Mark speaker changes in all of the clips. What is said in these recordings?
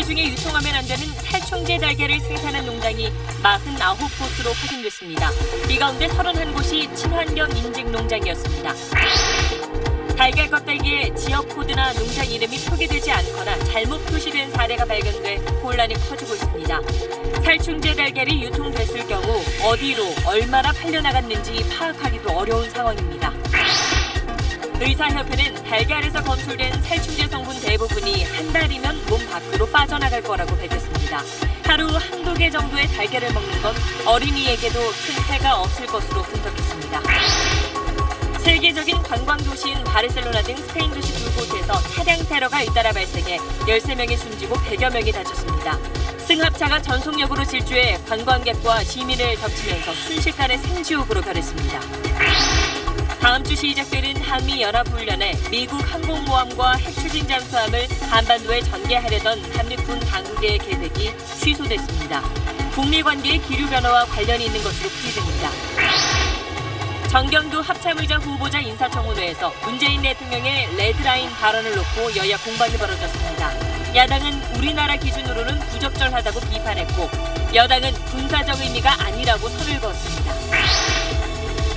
Speaker 1: 중에 유통하면 안 되는 살충제 달걀을 생산한 농장이 49곳으로 확인됐습니다. 이 가운데 31곳이 친환경 인증 농장이었습니다. 달걀 껍데기에 지역 코드나 농장 이름이 표기되지 않거나 잘못 표시된 사례가 발견돼 혼란이 커지고 있습니다. 살충제 달걀이 유통됐을 경우 어디로 얼마나 팔려나갔는지 파악하기도 어려운 상황입니다. 의사협회는 달걀에서 검출된 살충제 성분 대부분이 한 달이면 몸 밖으로 빠져나갈 거라고 밝혔습니다. 하루 한두 개 정도의 달걀을 먹는 건 어린이에게도 큰 해가 없을 것으로 분석했습니다. 세계적인 관광 도시인 바르셀로나 등 스페인 도시 2곳에서 차량 테러가 잇따라 발생해 13명이 숨지고 100여 명이 다쳤습니다. 승합차가 전속력으로 질주해 관광객과 시민을 덮치면서 순식간에 생지옥으로 변했습니다. 다음 주 시작되는 한미연합훈련에 미국 항공모함과 핵추진 잠수함을 한반도에 전개하려던 한미군 당국의 계획이 취소됐습니다. 북미 관계의 기류 변화와 관련이 있는 것으로 풀이됩니다. 정경두 합참의장 후보자 인사청문회에서 문재인 대통령의 레드라인 발언을 놓고 여야 공방이 벌어졌습니다. 야당은 우리나라 기준으로는 부적절하다고 비판했고 여당은 군사적 의미가 아니라고 선을 그었습니다.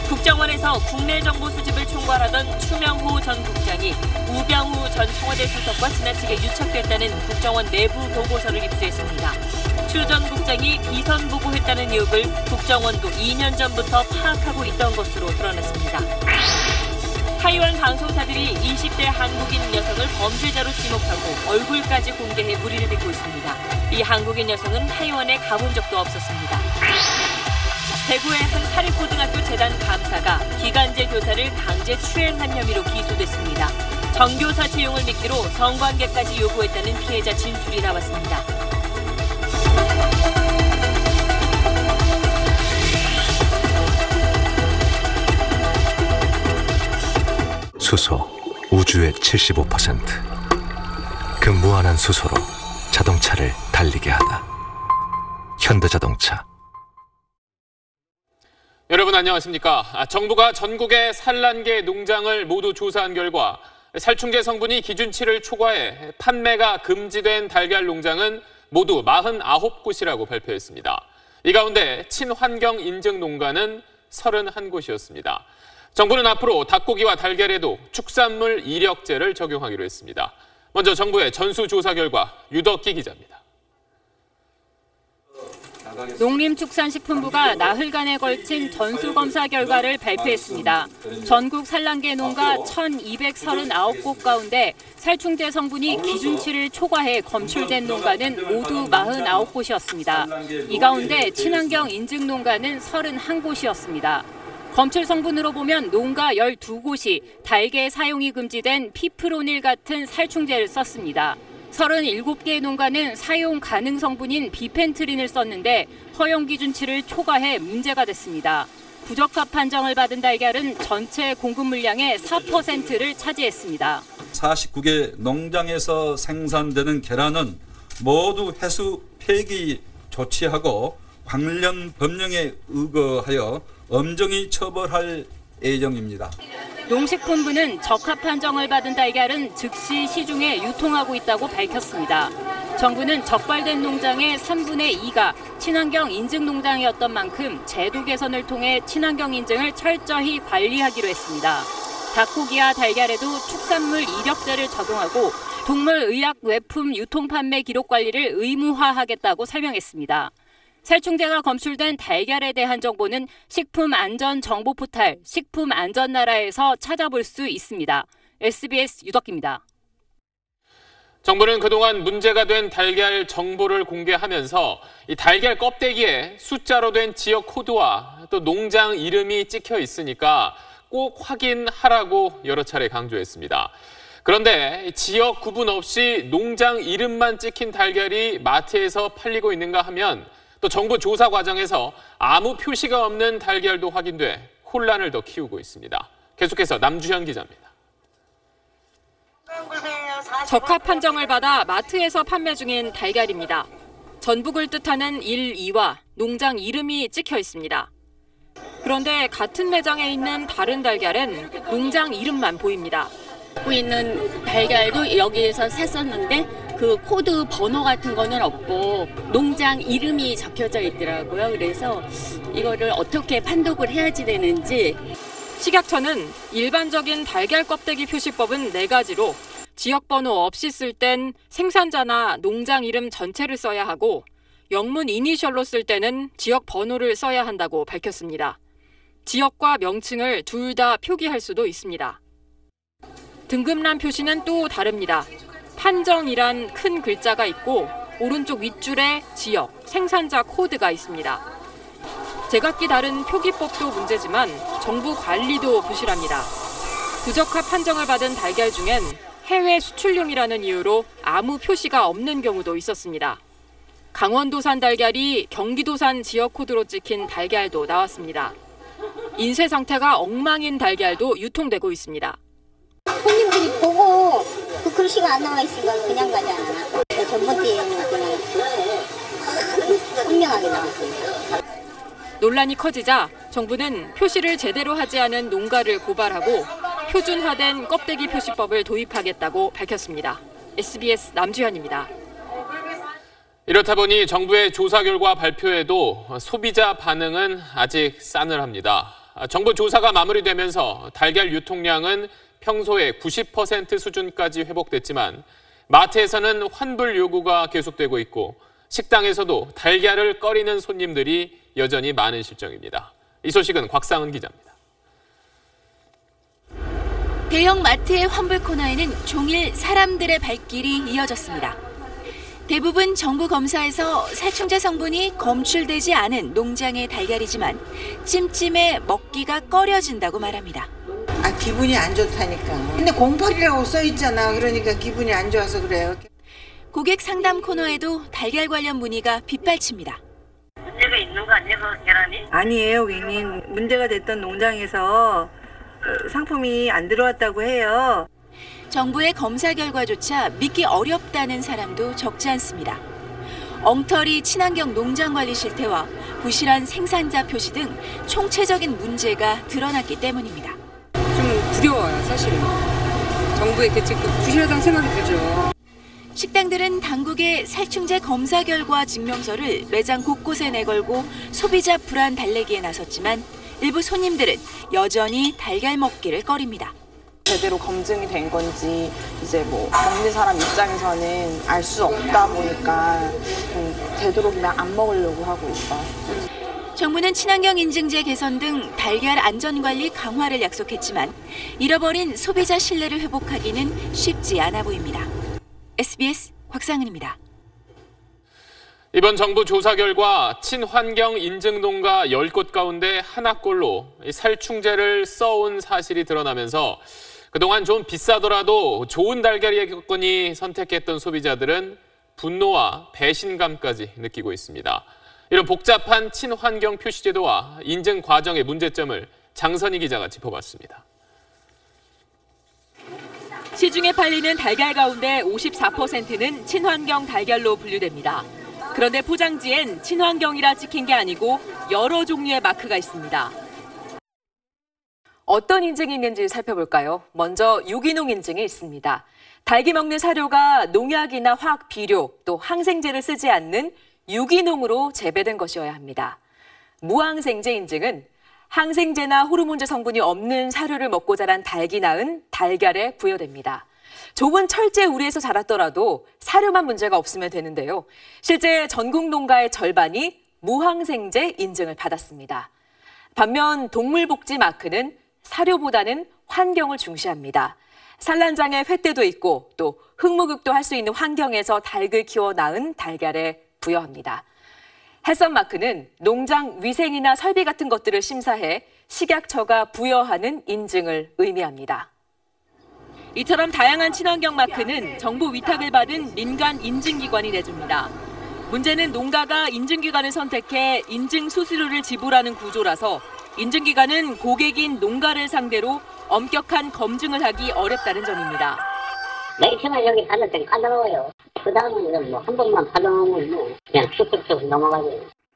Speaker 1: 국정원에서 국내 정보 수집을 총괄하던 추명호 전 국장이 우병우 전 청와대 수석과 지나치게 유착됐다는 국정원 내부 보고서를 입수했습니다. 추 전 국장이 비선 보고했다는 의혹을 국정원도 2년 전부터 파악하고 있던 것으로 드러났습니다. 타이완 방송사들이 20대 한국인 여성을 범죄자로 지목하고 얼굴까지 공개해 물의를 빚고 있습니다. 이 한국인 여성은 타이완에 가본 적도 없었습니다. 대구의 한 사립고등학교 재단 감사가 기간제 교사를 강제 추행한 혐의로 기소됐습니다. 정교사 채용을 미끼로 성관계까지 요구했다는 피해자 진술이 나왔습니다.
Speaker 2: 수소, 우주의 75%. 그 무한한 수소로 자동차를 달리게 하다. 현대자동차.
Speaker 3: 여러분 안녕하십니까? 정부가 전국의 산란계 농장을 모두 조사한 결과 살충제 성분이 기준치를 초과해 판매가 금지된 달걀 농장은 모두 49곳이라고 발표했습니다. 이 가운데 친환경 인증 농가는 31곳이었습니다. 정부는 앞으로 닭고기와 달걀에도 축산물 이력제를 적용하기로 했습니다. 먼저 정부의 전수조사 결과 유덕기 기자입니다.
Speaker 4: 농림축산식품부가 나흘간에 걸친 전수검사 결과를 발표했습니다. 전국 산란계 농가 1,239곳 가운데 살충제 성분이 기준치를 초과해 검출된 농가는 모두 49곳이었습니다. 이 가운데 친환경 인증 농가는 31곳이었습니다. 검출 성분으로 보면 농가 12곳이 달걀 사용이 금지된 피프로닐 같은 살충제를 썼습니다. 37개의 농가는 사용 가능 성분인 비펜트린을 썼는데 허용 기준치를 초과해 문제가 됐습니다. 부적합 판정을 받은 달걀은 전체 공급 물량의 4%를 차지했습니다.
Speaker 5: 49개 농장에서 생산되는 계란은 모두 해수 폐기 조치하고 관련 법령에 의거하여 엄정히 처벌할 예정입니다.
Speaker 4: 농식품부는 적합 판정을 받은 달걀은 즉시 시중에 유통하고 있다고 밝혔습니다. 정부는 적발된 농장의 3분의 2가 친환경 인증 농장이었던 만큼 제도 개선을 통해 친환경 인증을 철저히 관리하기로 했습니다. 닭고기와 달걀에도 축산물 이력제를 적용하고 동물의학 외품 유통 판매 기록 관리를 의무화하겠다고 설명했습니다. 살충제가 검출된 달걀에 대한 정보는 식품안전정보 포탈 식품안전나라에서 찾아볼 수 있습니다. SBS 유덕기입니다.
Speaker 3: 정부는 그동안 문제가 된 달걀 정보를 공개하면서 이 달걀 껍데기에 숫자로 된 지역 코드와 또 농장 이름이 찍혀 있으니까 꼭 확인하라고 여러 차례 강조했습니다. 그런데 지역 구분 없이 농장 이름만 찍힌 달걀이 마트에서 팔리고 있는가 하면 또 정부 조사 과정에서 아무 표시가 없는 달걀도 확인돼 혼란을 더 키우고 있습니다. 계속해서 남주현 기자입니다.
Speaker 4: 적합 판정을 받아 마트에서 판매 중인 달걀입니다. 전북을 뜻하는 1, 2와 농장 이름이 찍혀 있습니다. 그런데 같은 매장에 있는 다른 달걀엔 농장 이름만 보입니다.
Speaker 6: 갖고 있는 달걀도 여기에서 샀었는데 그 코드 번호 같은 거는 없고 농장 이름이 적혀져 있더라고요. 그래서 이거를 어떻게 판독을 해야지 되는지.
Speaker 4: 식약처는 일반적인 달걀 껍데기 표시법은 4가지로 지역번호 없이 쓸 땐 생산자나 농장 이름 전체를 써야 하고 영문 이니셜로 쓸 때는 지역 번호를 써야 한다고 밝혔습니다. 지역과 명칭을 둘 다 표기할 수도 있습니다. 등급란 표시는 또 다릅니다. 판정이란 큰 글자가 있고 오른쪽 윗줄에 지역, 생산자 코드가 있습니다. 제각기 다른 표기법도 문제지만 정부 관리도 부실합니다. 부적합 판정을 받은 달걀 중엔 해외 수출용이라는 이유로 아무 표시가 없는 경우도 있었습니다. 강원도산 달걀이 경기도산 지역 코드로 찍힌 달걀도 나왔습니다. 인쇄 상태가 엉망인 달걀도 유통되고 있습니다.
Speaker 7: 손님들이 보고 그 글씨가 안 나와 있으니까 그냥 가잖아. 전번때에는 그냥 선명하게 나왔습니다.
Speaker 4: 논란이 커지자 정부는 표시를 제대로 하지 않은 농가를 고발하고 표준화된 껍데기 표시법을 도입하겠다고 밝혔습니다. SBS 남주현입니다.
Speaker 3: 이렇다 보니 정부의 조사 결과 발표에도 소비자 반응은 아직 싸늘합니다. 정부 조사가 마무리되면서 달걀 유통량은 평소의 90% 수준까지 회복됐지만 마트에서는 환불 요구가 계속되고 있고 식당에서도 달걀을 꺼리는 손님들이 여전히 많은 실정입니다. 이 소식은 곽상은 기자입니다.
Speaker 8: 대형 마트의 환불 코너에는 종일 사람들의 발길이 이어졌습니다. 대부분 정부 검사에서 살충제 성분이 검출되지 않은 농장의 달걀이지만 찜찜해 먹기가 꺼려진다고 말합니다.
Speaker 9: 기분이 안 좋다니까. 근데 08이라고 써 있잖아. 그러니까 기분이 안 좋아서 그래요.
Speaker 8: 고객 상담 코너에도 달걀 관련 문의가 빗발칩니다.
Speaker 10: 문제가 있는 거 아니에요, 그 계란이?
Speaker 11: 아니에요, 고객님. 문제가 됐던 농장에서 상품이 안 들어왔다고 해요.
Speaker 8: 정부의 검사 결과조차 믿기 어렵다는 사람도 적지 않습니다. 엉터리 친환경 농장 관리 실태와 부실한 생산자 표시 등 총체적인 문제가 드러났기 때문입니다.
Speaker 12: 좀 두려워요, 사실은. 정부의 대책도 부실하다는 생각이 들죠.
Speaker 8: 식당들은 당국의 살충제 검사 결과 증명서를 매장 곳곳에 내걸고 소비자 불안 달래기에 나섰지만 일부 손님들은 여전히 달걀 먹기를 꺼립니다.
Speaker 13: 제대로 검증이 된 건지 이제 뭐 먹는 사람 입장에서는 알 수 없다 보니까 되도록이면 안 먹으려고 하고 있어요.
Speaker 8: 정부는 친환경 인증제 개선 등 달걀 안전관리 강화를 약속했지만 잃어버린 소비자 신뢰를 회복하기는 쉽지 않아 보입니다. SBS 곽상은입니다.
Speaker 3: 이번 정부 조사 결과 친환경 인증 농가 10곳 가운데 하나꼴로 살충제를 써온 사실이 드러나면서 그동안 좀 비싸더라도 좋은 달걀이겠거니 선택했던 소비자들은 분노와 배신감까지 느끼고 있습니다. 이런 복잡한 친환경 표시제도와 인증 과정의 문제점을 장선희 기자가 짚어봤습니다.
Speaker 1: 시중에 팔리는 달걀 가운데 54%는 친환경 달걀로 분류됩니다. 그런데 포장지엔 친환경이라 찍힌 게 아니고 여러 종류의 마크가 있습니다. 어떤 인증이 있는지 살펴볼까요? 먼저 유기농 인증이 있습니다. 달기 먹는 사료가 농약이나 화학 비료, 또 항생제를 쓰지 않는 유기농으로 재배된 것이어야 합니다. 무항생제 인증은 항생제나 호르몬제 성분이 없는 사료를 먹고 자란 닭이 낳은 달걀에 부여됩니다. 좁은 철제 우리에서 자랐더라도 사료만 문제가 없으면 되는데요. 실제 전국 농가의 절반이 무항생제 인증을 받았습니다. 반면 동물복지 마크는 사료보다는 환경을 중시합니다. 산란장에 횃대도 있고 또 흙목욕도 할 수 있는 환경에서 닭을 키워 낳은 달걀에 부여합니다. 햇선 마크는 농장 위생이나 설비 같은 것들을 심사해 식약처가 부여하는 인증을 의미합니다. 이처럼 다양한 친환경 마크는 정부 위탁을 받은 민간 인증기관이 내줍니다. 문제는 농가가 인증기관을 선택해 인증 수수료를 지불하는 구조라서 인증기관은 고객인 농가를 상대로 엄격한 검증을 하기 어렵다는 점입니다.
Speaker 7: 맨 처음에 여기 받을 때 까다로워요. 그 다음은 뭐 한 번만 받아놓으면 그냥 쑥쑥쑥 넘어가죠.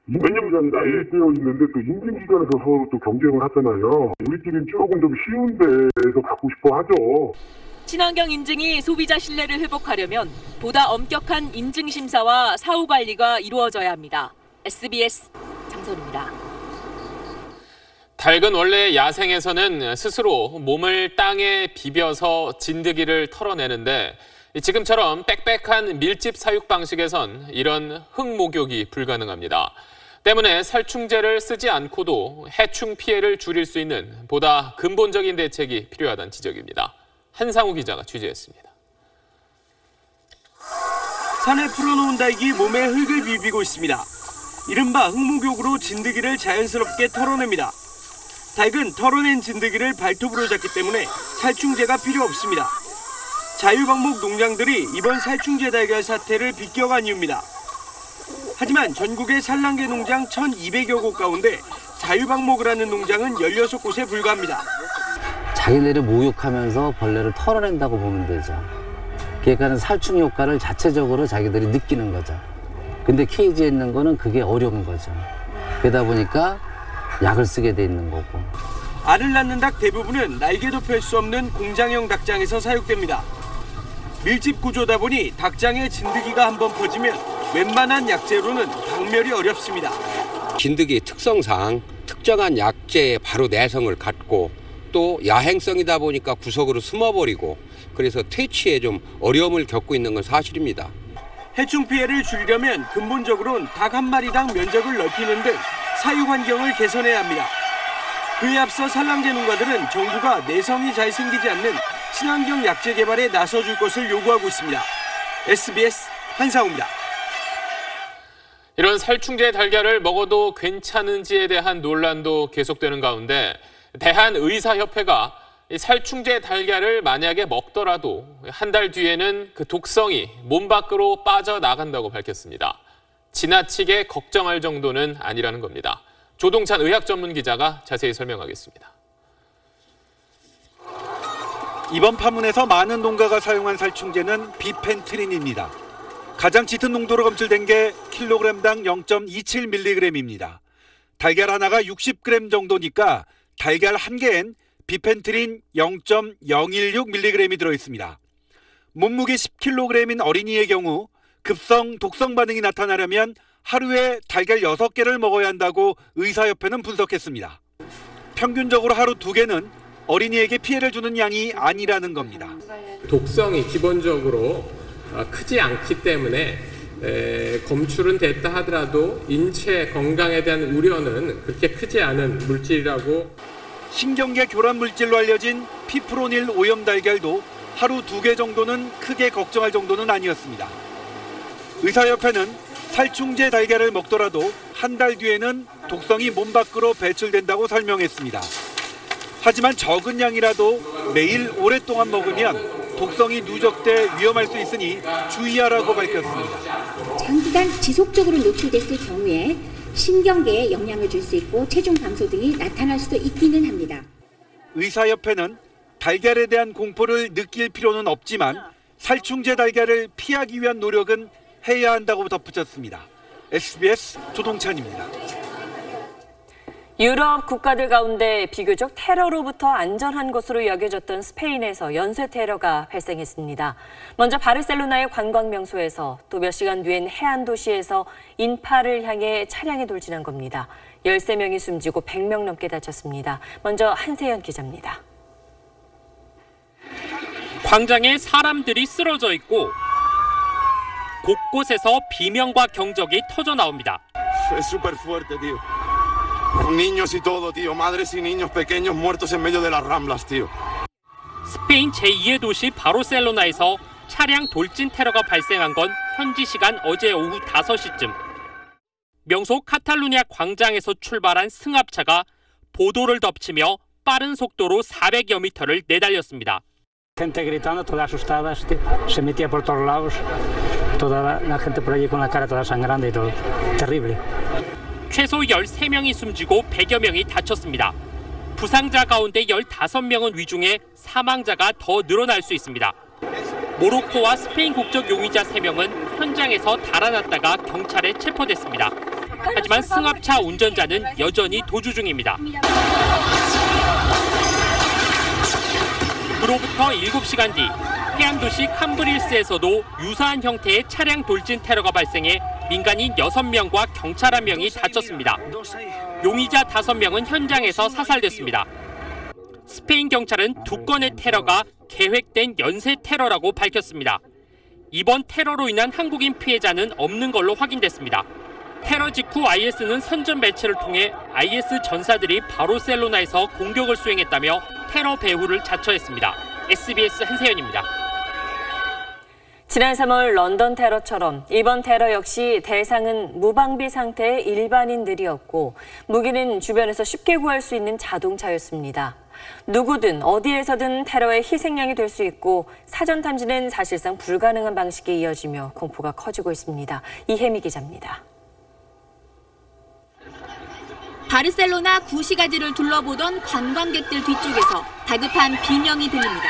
Speaker 14: 몇 년 전에 되어 있는데 또 인증기관에서 서로 또 경쟁을 하잖아요. 우리끼리는 조금 좀 쉬운 데에서 받고 싶어 하죠.
Speaker 1: 친환경 인증이 소비자 신뢰를 회복하려면 보다 엄격한 인증 심사와 사후 관리가 이루어져야 합니다. SBS 장선입니다.
Speaker 3: 닭은 원래 야생에서는 스스로 몸을 땅에 비벼서 진드기를 털어내는데 지금처럼 빽빽한 밀집 사육 방식에선 이런 흙목욕이 불가능합니다. 때문에 살충제를 쓰지 않고도 해충 피해를 줄일 수 있는 보다 근본적인 대책이 필요하다는 지적입니다. 한상우 기자가 취재했습니다.
Speaker 15: 산에 풀어놓은 닭이 몸에 흙을 비비고 있습니다. 이른바 흙목욕으로 진드기를 자연스럽게 털어냅니다. 닭은 털어낸 진드기를 발톱으로 잡기 때문에 살충제가 필요 없습니다. 자유방목 농장들이 이번 살충제 달걀 사태를 비껴간 이유입니다. 하지만 전국의 산란계 농장 1,200여 곳 가운데 자유방목을 하는 농장은 16곳에 불과합니다.
Speaker 16: 자기네를 모욕하면서 벌레를 털어낸다고 보면 되죠. 그러니까 살충 효과를 자체적으로 자기들이 느끼는 거죠. 근데 케이지에 있는 거는 그게 어려운 거죠. 그러다 보니까 약을 쓰게 돼 있는 거고.
Speaker 15: 알을 낳는 닭 대부분은 날개도 펼 수 없는 공장형 닭장에서 사육됩니다. 밀집 구조다 보니 닭장에 진드기가 한번 퍼지면 웬만한 약재로는 박멸이 어렵습니다.
Speaker 17: 진드기 특성상 특정한 약재의 바로 내성을 갖고 또 야행성이다 보니까 구석으로 숨어버리고 그래서 퇴치에 좀 어려움을 겪고 있는 건 사실입니다.
Speaker 15: 해충 피해를 줄이려면 근본적으로는 닭 한 마리당 면적을 넓히는 등 사육 환경을 개선해야 합니다. 그에 앞서 산란계 농가들은 정부가 내성이 잘 생기지 않는 친환경 약재 개발에 나서줄 것을 요구하고 있습니다. SBS 한상우입니다.
Speaker 3: 이런 살충제 달걀을 먹어도 괜찮은지에 대한 논란도 계속되는 가운데 대한의사협회가 살충제 달걀을 만약에 먹더라도 한 달 뒤에는 그 독성이 몸 밖으로 빠져나간다고 밝혔습니다. 지나치게 걱정할 정도는 아니라는 겁니다. 조동찬 의학 전문 기자가 자세히 설명하겠습니다.
Speaker 18: 이번 파문에서 많은 농가가 사용한 살충제는 비펜트린입니다. 가장 짙은 농도로 검출된 게 킬로그램당 0.27mg입니다. 달걀 하나가 60g 정도니까 달걀 한 개엔 비펜트린 0.016mg이 들어있습니다. 몸무게 10kg인 어린이의 경우 급성 독성 반응이 나타나려면 하루에 달걀 6개를 먹어야 한다고 의사협회는 분석했습니다. 평균적으로 하루 2개는 어린이에게 피해를 주는 양이 아니라는 겁니다.
Speaker 19: 독성이 기본적으로 크지 않기 때문에 검출은 됐다 하더라도 인체 건강에 대한 우려는 그렇게 크지 않은 물질이라고.
Speaker 18: 신경계 교란 물질로 알려진 피프로닐 오염 달걀도 하루 2개 정도는 크게 걱정할 정도는 아니었습니다. 의사협회는 살충제 달걀을 먹더라도 한 달 뒤에는 독성이 몸 밖으로 배출된다고 설명했습니다. 하지만 적은 양이라도 매일 오랫동안 먹으면 독성이 누적돼 위험할 수 있으니 주의하라고 밝혔습니다.
Speaker 20: 장기간 지속적으로 노출됐을 경우에 신경계에 영향을 줄 수 있고 체중 감소 등이 나타날 수도 있기는 합니다.
Speaker 18: 의사협회는 달걀에 대한 공포를 느낄 필요는 없지만 살충제 달걀을 피하기 위한 노력은 해야 한다고 덧붙였습니다. SBS 조동찬입니다.
Speaker 1: 유럽 국가들 가운데 비교적 테러로부터 안전한 것으로 여겨졌던 스페인에서 연쇄 테러가 발생했습니다. 먼저 바르셀로나의 관광명소에서 또 몇 시간 뒤엔 해안 도시에서 인파를 향해 차량이 돌진한 겁니다. 13명이 숨지고 100명 넘게 다쳤습니다. 먼저 한세연 기자입니다.
Speaker 21: 광장에 사람들이 쓰러져 있고 곳곳에서 비명과 경적이 터져 나옵니다.
Speaker 22: Niños y todo, tío. Madres y niños pequeños muertos en medio de las ramblas, tío.
Speaker 21: 스페인 제2의 도시 바르셀로나에서 차량 돌진 테러가 발생한 건 현지 시간 어제 오후 5시쯤. 명소 카탈루냐 광장에서 출발한 승합차가 보도를 덮치며 빠른 속도로 400여 미터를 내달렸습니다.
Speaker 23: Gente gritando, todas asustadas, se metía por todos lados, toda la gente por allí con la cara toda sangrando y todo. Terrible.
Speaker 21: 최소 13명이 숨지고 100여 명이 다쳤습니다. 부상자 가운데 15명은 위중해 사망자가 더 늘어날 수 있습니다. 모로코와 스페인 국적 용의자 3명은 현장에서 달아났다가 경찰에 체포됐습니다. 하지만 승합차 운전자는 여전히 도주 중입니다. 그로부터 7시간 뒤 해안 도시 캄브릴스에서도 유사한 형태의 차량 돌진 테러가 발생해 민간인 6명과 경찰 1명이 다쳤습니다. 용의자 5명은 현장에서 사살됐습니다. 스페인 경찰은 2건의 테러가 계획된 연쇄 테러라고 밝혔습니다. 이번 테러로 인한 한국인 피해자는 없는 걸로 확인됐습니다. 테러 직후 IS는 선전 매체를 통해 IS 전사들이 바르셀로나에서 공격을 수행했다며 테러 배후를 자처했습니다. SBS 한세연입니다.
Speaker 1: 지난 3월 런던 테러처럼 이번 테러 역시 대상은 무방비 상태의 일반인들이었고 무기는 주변에서 쉽게 구할 수 있는 자동차였습니다. 누구든 어디에서든 테러의 희생양이 될 수 있고 사전 탐지는 사실상 불가능한 방식에 이어지며 공포가 커지고 있습니다. 이혜미 기자입니다.
Speaker 8: 바르셀로나 구시가지를 둘러보던 관광객들 뒤쪽에서 다급한 비명이 들립니다.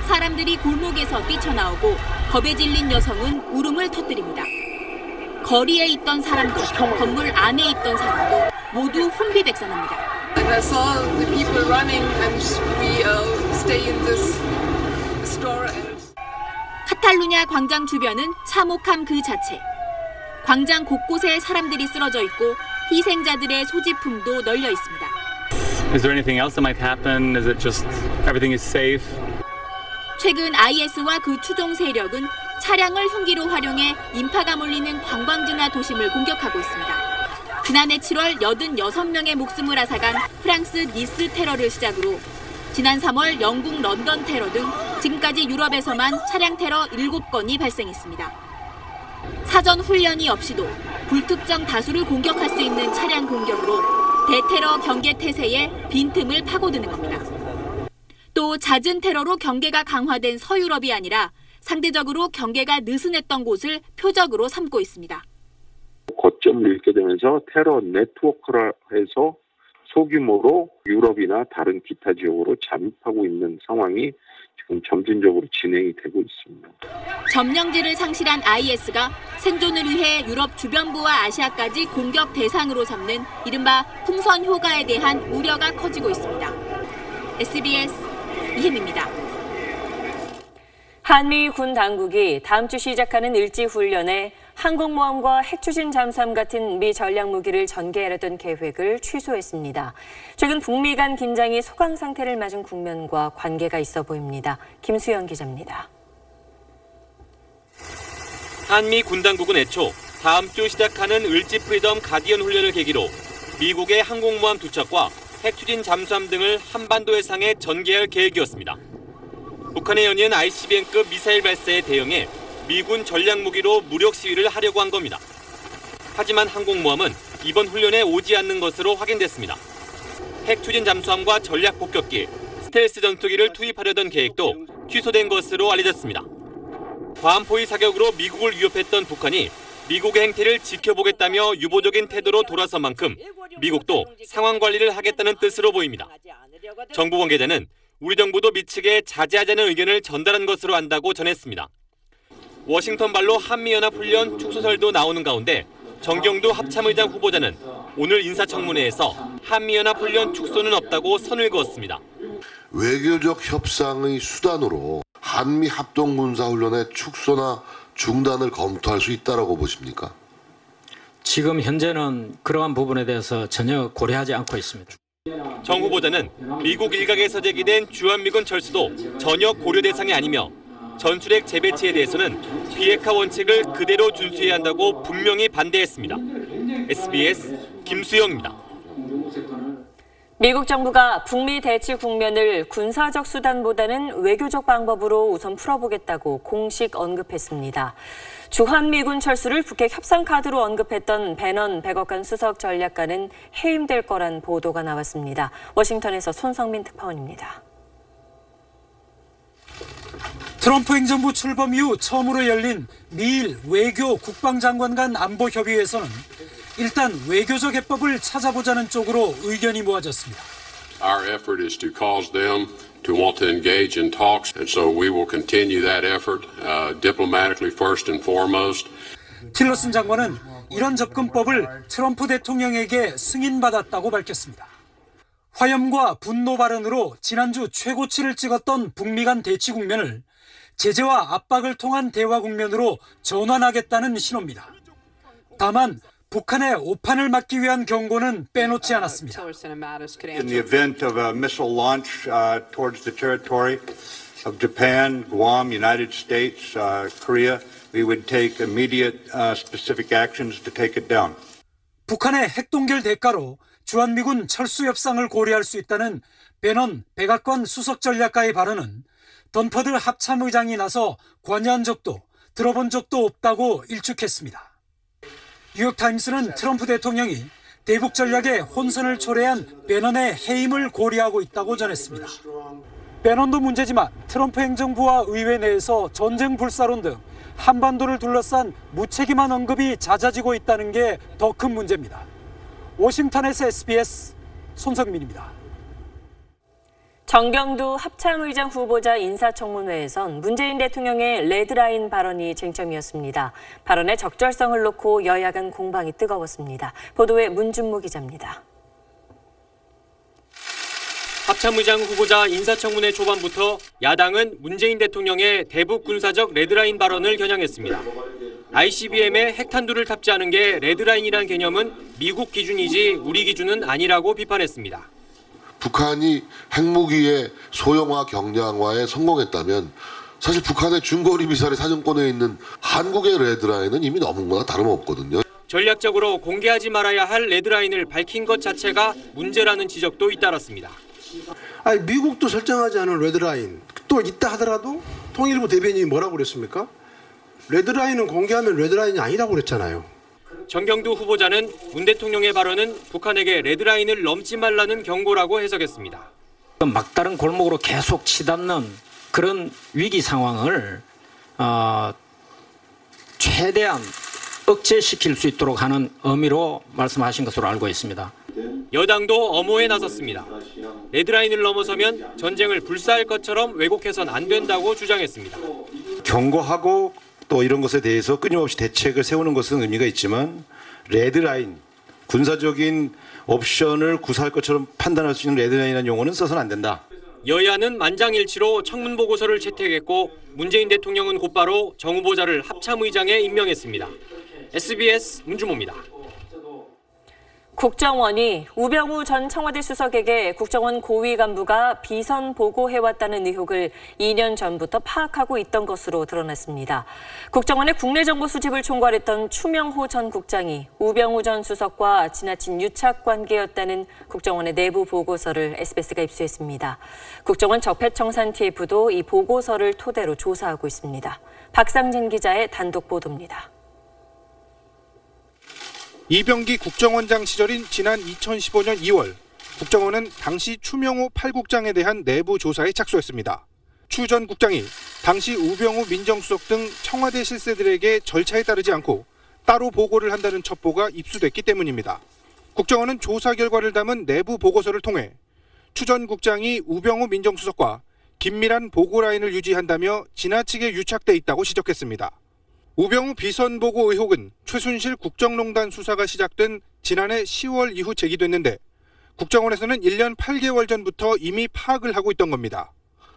Speaker 8: 사람들이 골목에서 뛰쳐나오고 겁에 질린 여성은 울음을 터뜨립니다. 거리에 있던 사람도 건물 안에 있던 사람도 모두 혼비백산합니다. 카탈루냐 광장 주변은 참혹함 그 자체. 광장 곳곳에 사람들이 쓰러져 있고 희생자들의 소지품도 널려 있습니다.
Speaker 2: Is there anything else that might happen? Is it just everything is safe?
Speaker 8: 최근 IS와 그 추종 세력은 차량을 흉기로 활용해 인파가 몰리는 관광지나 도심을 공격하고 있습니다. 지난해 7월 86명의 목숨을 앗아간 프랑스 니스 테러를 시작으로 지난 3월 영국 런던 테러 등 지금까지 유럽에서만 차량 테러 7건이 발생했습니다. 사전 훈련이 없이도 불특정 다수를 공격할 수 있는 차량 공격으로 대테러 경계 태세에 빈틈을 파고드는 겁니다. 또 잦은 테러로 경계가 강화된 서유럽이 아니라 상대적으로 경계가 느슨했던 곳을 표적으로 삼고 있습니다.
Speaker 14: 거점을 잃게 되면서 테러 네트워크라 해서 소규모로 유럽이나 다른 기타 지역으로 잠입하고 있는 상황이 지금 점진적으로 진행이 되고 있습니다.
Speaker 8: 점령지를 상실한 IS가 생존을 위해 유럽 주변부와 아시아까지 공격 대상으로 삼는 이른바 풍선 효과에 대한 우려가 커지고 있습니다. SBS 이혜미입니다.
Speaker 1: 한미 군 당국이 다음 주 시작하는 일지훈련에 항공모함과 핵추진 잠수함 같은 미 전략 무기를 전개하려던 계획을 취소했습니다. 최근 북미 간 긴장이 소강 상태를 맞은 국면과 관계가 있어 보입니다. 김수영 기자입니다.
Speaker 5: 한미 군 당국은 애초 다음 주 시작하는 을지 프리덤 가디언 훈련을 계기로 미국의 항공모함 2척과 핵추진 잠수함 등을 한반도 해상에 전개할 계획이었습니다. 북한의 연이은 ICBM급 미사일 발사에 대응해 미군 전략 무기로 무력 시위를 하려고 한 겁니다. 하지만 항공모함은 이번 훈련에 오지 않는 것으로 확인됐습니다. 핵추진 잠수함과 전략 폭격기, 스텔스 전투기를 투입하려던 계획도 취소된 것으로 알려졌습니다. 과함포위 사격으로 미국을 위협했던 북한이 미국의 행태를 지켜보겠다며 유보적인 태도로 돌아선 만큼 미국도 상황 관리를 하겠다는 뜻으로 보입니다. 정부 관계자는 우리 정부도 미측에 자제하자는 의견을 전달한 것으로 안다고 전했습니다. 워싱턴발로 한미연합훈련 축소설도 나오는 가운데 정경두 합참의장 후보자는 오늘 인사청문회에서 한미연합훈련 축소는 없다고 선을 그었습니다.
Speaker 6: 외교적 협상의 수단으로 한미 합동군사훈련의 축소나 중단을 검토할 수 있다고 보십니까?
Speaker 23: 지금 현재는 그러한 부분에 대해서 전혀 고려하지 않고 있습니다.
Speaker 5: 정 후보자는 미국 일각에서 제기된 주한미군 철수도 전혀 고려 대상이 아니며 전술핵 재배치에 대해서는 비핵화 원칙을 그대로 준수해야 한다고 분명히 반대했습니다. SBS 김수영입니다.
Speaker 1: 미국 정부가 북미 대치 국면을 군사적 수단보다는 외교적 방법으로 우선 풀어보겠다고 공식 언급했습니다. 주한미군 철수를 북핵 협상 카드로 언급했던 배넌 백악관 수석 전략관은 해임될 거란 보도가 나왔습니다. 워싱턴에서 손성민 특파원입니다.
Speaker 18: 트럼프 행정부 출범 이후 처음으로 열린 미일 외교 국방장관 간 안보협의회에서는 일단 외교적 해법을 찾아보자는 쪽으로 의견이 모아졌습니다.
Speaker 24: Our effort is to cause them to want to engage in talks, and so we will continue that effort diplomatically first and foremost.
Speaker 18: 틸러슨 장관은 이런 접근법을 트럼프 대통령에게 승인받았다고 밝혔습니다.
Speaker 4: 화염과 분노 발언으로 지난주 최고치를 찍었던 북미 간 대치 국면을 제재와 압박을 통한 대화 국면으로 전환하겠다는 신호입니다. 다만 북한의 오판을 막기 위한 경고는 빼놓지 않았습니다.
Speaker 9: In the event of a missile launch towards the territory of Japan, Guam, United States, Korea, we would take immediate specific actions to take it down.
Speaker 4: 북한의 핵동결 대가로 주한미군 철수 협상을 고려할 수 있다는 배넌 백악관 수석 전략가의 발언은 던퍼드 합참의장이 나서 관여한 적도 들어본 적도 없다고 일축했습니다. 뉴욕타임스는 트럼프 대통령이 대북 전략에 혼선을 초래한 배넌의 해임을 고려하고 있다고 전했습니다. 배넌도 문제지만 트럼프 행정부와 의회 내에서 전쟁 불사론 등 한반도를 둘러싼 무책임한 언급이 잦아지고 있다는 게 더 큰 문제입니다. 워싱턴에서 SBS 손석민입니다.
Speaker 1: 정경두 합참의장 후보자 인사청문회에선 문재인 대통령의 레드라인 발언이 쟁점이었습니다. 발언의 적절성을 놓고 여야 간 공방이 뜨거웠습니다. 보도에 문준무 기자입니다.
Speaker 5: 합참의장 후보자 인사청문회 초반부터 야당은 문재인 대통령의 대북 군사적 레드라인 발언을 겨냥했습니다. ICBM에 핵탄두를 탑재하는 게 레드라인이란 개념은 미국 기준이지 우리 기준은 아니라고 비판했습니다.
Speaker 6: 북한이 핵무기의 소형화 경량화에 성공했다면 사실 북한의 중거리 미사일의 사정권에 있는 한국의 레드라인은 이미 넘은 거나 다름없거든요.
Speaker 5: 전략적으로 공개하지 말아야 할 레드라인을 밝힌 것 자체가 문제라는 지적도 잇따랐습니다.
Speaker 10: 아니, 미국도 설정하지 않은 레드라인 또 있다 하더라도 통일부 대변인이 뭐라고 그랬습니까? 레드라인은 공개하면 레드라인이 아니라고 그랬잖아요.
Speaker 5: 정경두 후보자는 문 대통령의 발언은 북한에게 레드라인을 넘지 말라는 경고라고 해석했습니다.
Speaker 23: 막다른 골목으로 계속 치닫는 그런 위기 상황을 최대한 억제시킬 수 있도록 하는 의미로 말씀하신 것으로 알고 있습니다.
Speaker 5: 여당도 엄호에 나섰습니다. 레드라인을 넘어서면 전쟁을 불사할 것처럼 왜곡해선 안 된다고 주장했습니다.
Speaker 11: 경고하고 또 이런 것에 대해서 끊임없이 대책을 세우는 것은 의미가 있지만 레드라인, 군사적인 옵션을 구사할 것처럼 판단할 수 있는 레드라인이라는 용어는 써서는 안 된다.
Speaker 5: 여야는 만장일치로 청문보고서를 채택했고 문재인 대통령은 곧바로 정 후보자를 합참의장에 임명했습니다. SBS 문준모입니다.
Speaker 1: 국정원이 우병우 전 청와대 수석에게 국정원 고위 간부가 비선 보고해왔다는 의혹을 2년 전부터 파악하고 있던 것으로 드러났습니다. 국정원의 국내 정보 수집을 총괄했던 추명호 전 국장이 우병우 전 수석과 지나친 유착 관계였다는 국정원의 내부 보고서를 SBS가 입수했습니다. 국정원 적폐청산 TF도 이 보고서를 토대로 조사하고 있습니다. 박상진 기자의 단독 보도입니다.
Speaker 25: 이병기 국정원장 시절인 지난 2015년 2월, 국정원은 당시 추명호 8국장에 대한 내부 조사에 착수했습니다. 추 전 국장이 당시 우병우 민정수석 등 청와대 실세들에게 절차에 따르지 않고 따로 보고를 한다는 첩보가 입수됐기 때문입니다. 국정원은 조사 결과를 담은 내부 보고서를 통해 추 전 국장이 우병우 민정수석과 긴밀한 보고 라인을 유지한다며 지나치게 유착돼 있다고 지적했습니다. 우병우 비선 보고 의혹은 최순실 국정농단 수사가 시작된 지난해 10월 이후 제기됐는데 국정원에서는 1년 8개월 전부터 이미 파악을 하고 있던 겁니다.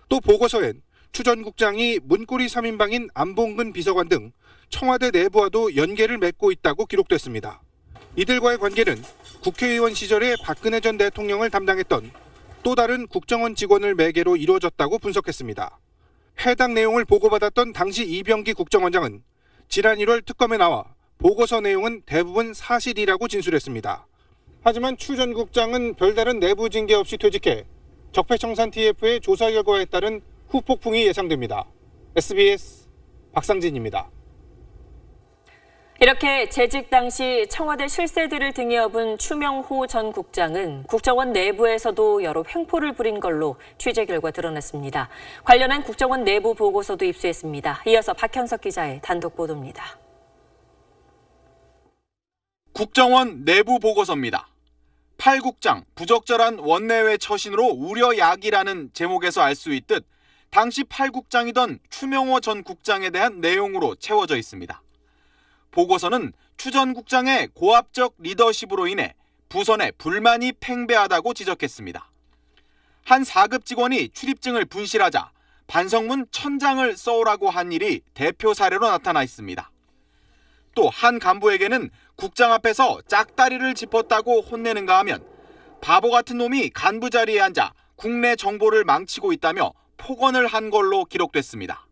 Speaker 25: 또 보고서엔 추 전 국장이 문고리 3인방인 안봉근 비서관 등 청와대 내부와도 연계를 맺고 있다고 기록됐습니다. 이들과의 관계는 국회의원 시절에 박근혜 전 대통령을 담당했던 또 다른 국정원 직원을 매개로 이루어졌다고 분석했습니다. 해당 내용을 보고받았던 당시 이병기 국정원장은 지난 1월 특검에 나와 보고서 내용은 대부분 사실이라고 진술했습니다. 하지만 추 전 국장은 별다른 내부 징계 없이 퇴직해 적폐청산 TF의 조사 결과에 따른 후폭풍이 예상됩니다. SBS 박상진입니다.
Speaker 1: 이렇게 재직 당시 청와대 실세들을 등에 업은 추명호 전 국장은 국정원 내부에서도 여러 횡포를 부린 걸로 취재 결과 드러났습니다. 관련한 국정원 내부 보고서도 입수했습니다. 이어서 박현석 기자의 단독 보도입니다.
Speaker 26: 국정원 내부 보고서입니다. 8국장 부적절한 원내외 처신으로 우려 야기라는 제목에서 알 수 있듯 당시 8국장이던 추명호 전 국장에 대한 내용으로 채워져 있습니다. 보고서는 추 전 국장의 고압적 리더십으로 인해 부선에 불만이 팽배하다고 지적했습니다. 한 4급 직원이 출입증을 분실하자 반성문 1000장을 써오라고 한 일이 대표 사례로 나타나 있습니다. 또 한 간부에게는 국장 앞에서 짝다리를 짚었다고 혼내는가 하면 바보 같은 놈이 간부 자리에 앉아 국내 정보를 망치고 있다며 폭언을 한 걸로 기록됐습니다.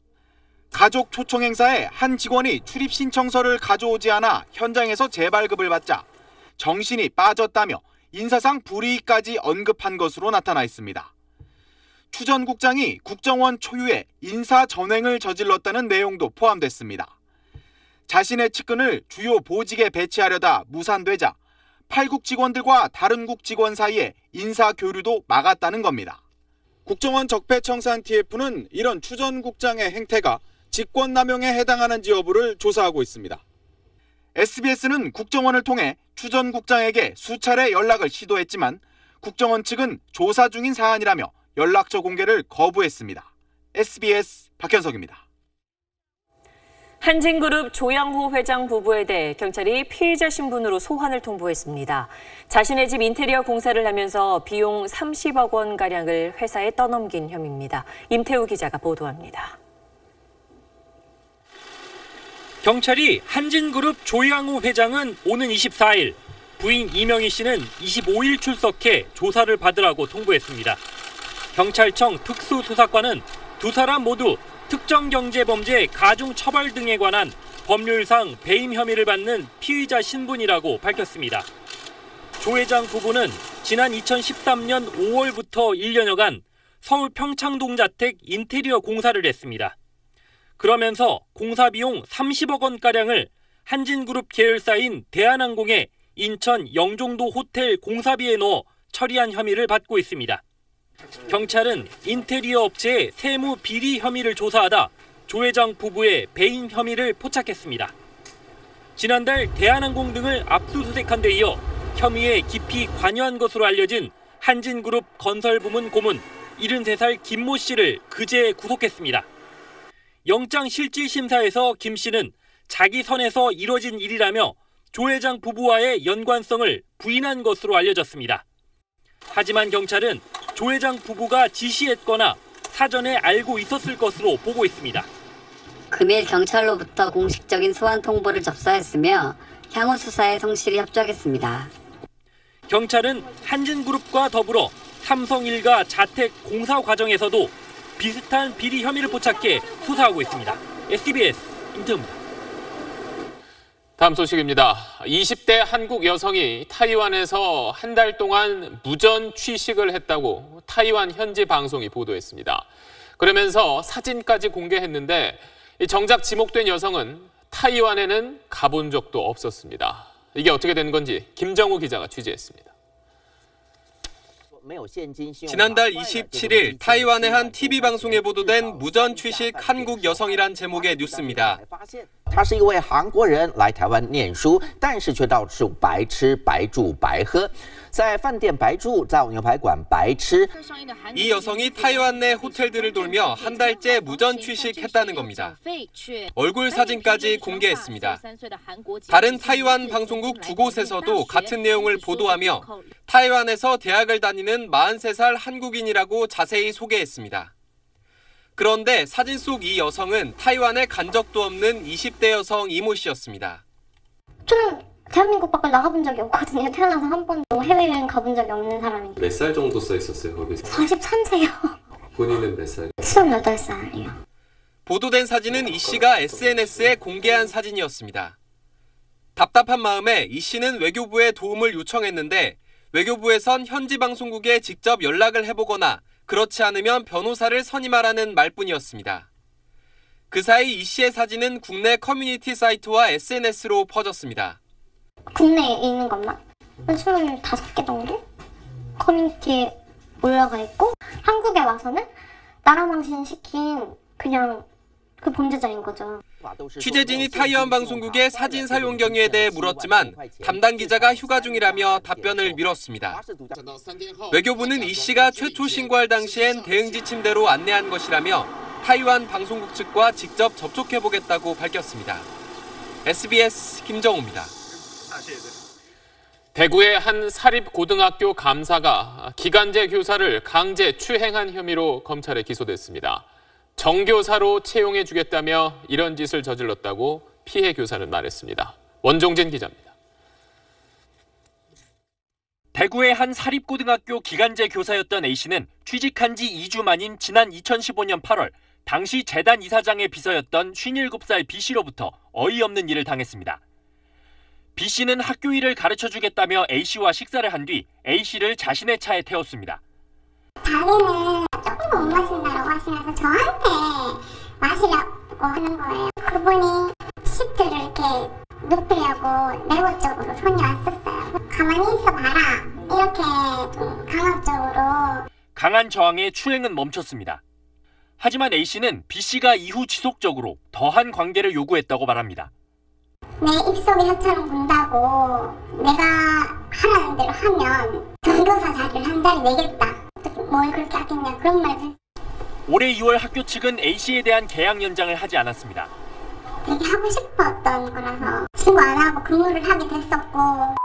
Speaker 26: 가족 초청 행사에 한 직원이 출입 신청서를 가져오지 않아 현장에서 재발급을 받자 정신이 빠졌다며 인사상 불이익까지 언급한 것으로 나타나 있습니다. 추 전 국장이 국정원 초유에 인사 전횡을 저질렀다는 내용도 포함됐습니다. 자신의 측근을 주요 보직에 배치하려다 무산되자 8국 직원들과 다른 국 직원 사이에 인사 교류도 막았다는 겁니다. 국정원 적폐청산 TF는 이런 추 전 국장의 행태가 직권남용에 해당하는지 여부를 조사하고 있습니다. SBS는 국정원을 통해 추 전 국장에게 수차례 연락을 시도했지만 국정원 측은 조사 중인 사안이라며 연락처 공개를 거부했습니다. SBS 박현석입니다.
Speaker 1: 한진그룹 조양호 회장 부부에 대해 경찰이 피의자 신분으로 소환을 통보했습니다. 자신의 집 인테리어 공사를 하면서 비용 30억 원가량을 회사에 떠넘긴 혐의입니다. 임태우 기자가 보도합니다.
Speaker 21: 경찰이 한진그룹 조양호 회장은 오는 24일, 부인 이명희 씨는 25일 출석해 조사를 받으라고 통보했습니다. 경찰청 특수수사과는 두 사람 모두 특정경제범죄 가중처벌 등에 관한 법률상 배임 혐의를 받는 피의자 신분이라고 밝혔습니다. 조 회장 부부는 지난 2013년 5월부터 1년여간 서울 평창동 자택 인테리어 공사를 했습니다. 그러면서 공사 비용 30억 원가량을 한진그룹 계열사인 대한항공의 인천 영종도 호텔 공사비에 넣어 처리한 혐의를 받고 있습니다. 경찰은 인테리어 업체의 세무 비리 혐의를 조사하다 조 회장 부부의 배임 혐의를 포착했습니다. 지난달 대한항공 등을 압수수색한 데 이어 혐의에 깊이 관여한 것으로 알려진 한진그룹 건설부문 고문 73살 김모 씨를 그제 구속했습니다. 영장실질심사에서 김 씨는 자기 선에서 이뤄진 일이라며 조 회장 부부와의 연관성을 부인한 것으로 알려졌습니다. 하지만 경찰은 조 회장 부부가 지시했거나 사전에 알고 있었을 것으로 보고 있습니다.
Speaker 7: 금일 경찰로부터 공식적인 소환 통보를 접수했으며 향후 수사에 성실히 협조하겠습니다.
Speaker 21: 경찰은 한진그룹과 더불어 삼성 일가 자택 공사 과정에서도 비슷한 비리 혐의를 포착해 수사하고 있습니다. SBS 임태우입니다.
Speaker 3: 다음 소식입니다. 20대 한국 여성이 타이완에서 한 달 동안 무전 취식을 했다고 타이완 현지 방송이 보도했습니다. 그러면서 사진까지 공개했는데 정작 지목된 여성은 타이완에는 가본 적도 없었습니다. 이게 어떻게 된 건지 김정우 기자가 취재했습니다.
Speaker 12: 지난달 27일 타이완의 한 TV 방송에 보도된 무전 취식 한국 여성이란 제목의 뉴스입니다.
Speaker 13: 他是一位韩国人来台湾念书，但是却到处白吃白住白喝，在饭店白住，在牛排馆白吃。
Speaker 12: 이 여성이 타이완 내 호텔들을 돌며 한 달째 무전 취식했다는 겁니다. 얼굴 사진까지 공개했습니다. 다른 타이완 방송국 두 곳에서도 같은 내용을 보도하며 타이완에서 대학을 다니는 43살 한국인이라고 자세히 소개했습니다. 그런데 사진 속 이 여성은 타이완에 간 적도 없는 20대 여성 이모 씨였습니다.
Speaker 15: 저는 대한민국 밖을 나가본 적이 없거든요. 태어나서 한 번도 해외여행 가본 적이 없는 사람인데.
Speaker 16: 몇 살 정도 써 있었어요, 거기서?
Speaker 15: 43세요.
Speaker 16: 본인은 몇 살?
Speaker 15: 28살이요.
Speaker 12: 보도된 사진은 이 씨가 SNS에 공개한 사진이었습니다. 답답한 마음에 이 씨는 외교부에 도움을 요청했는데 외교부에선 현지 방송국에 직접 연락을 해보거나 그렇지 않으면 변호사를 선임하라는 말뿐이었습니다. 그 사이 이 씨의 사진은 국내 커뮤니티 사이트와 SNS로 퍼졌습니다.
Speaker 15: 국내에 있는 것만 25개 정도 커뮤니티에 올라가 있고 한국에 와서는 나라 망신시킨 그냥 그 범죄자인 거죠.
Speaker 12: 취재진이 타이완 방송국의 사진 사용 경위에 대해 물었지만 담당 기자가 휴가 중이라며 답변을 미뤘습니다. 외교부는 이 씨가 최초 신고할 당시엔 대응 지침대로 안내한 것이라며 타이완 방송국 측과 직접 접촉해보겠다고 밝혔습니다. SBS 김정우입니다.
Speaker 3: 대구의 한 사립고등학교 감사가 기간제 교사를 강제 추행한 혐의로 검찰에 기소됐습니다. 정교사로 채용해주겠다며 이런 짓을 저질렀다고 피해 교사는 말했습니다. 원종진 기자입니다.
Speaker 21: 대구의 한 사립고등학교 기간제 교사였던 A씨는 취직한 지 2주 만인 지난 2015년 8월 당시 재단 이사장의 비서였던 57살 B씨로부터 어이없는 일을 당했습니다. B씨는 학교 일을 가르쳐주겠다며 A씨와 식사를 한 뒤 A씨를 자신의 차에 태웠습니다.
Speaker 15: 자기는 조금 못 마신다고 하시면서 저한테 마시라고 하는 거예요. 그분이 시트를 이렇게 눕히려고 레버 쪽으로 손이 왔었어요. 가만히 있어봐라. 이렇게 좀 강압적으로.
Speaker 21: 강한 저항에 추행은 멈췄습니다. 하지만 A씨는 B씨가 이후 지속적으로 더한 관계를 요구했다고 말합니다.
Speaker 15: 내 입속에 혀처럼 군다고 내가 하라는 대로 하면 정교사 자리를 한 자리 내겠다. 뭘 그렇게 하겠냐 그런 말을.
Speaker 21: 올해 2월 학교 측은 A씨에 대한 계약 연장을 하지 않았습니다.
Speaker 15: 되게 하고 싶었던 거라서 신고 안 하고 근무를 하게 됐었고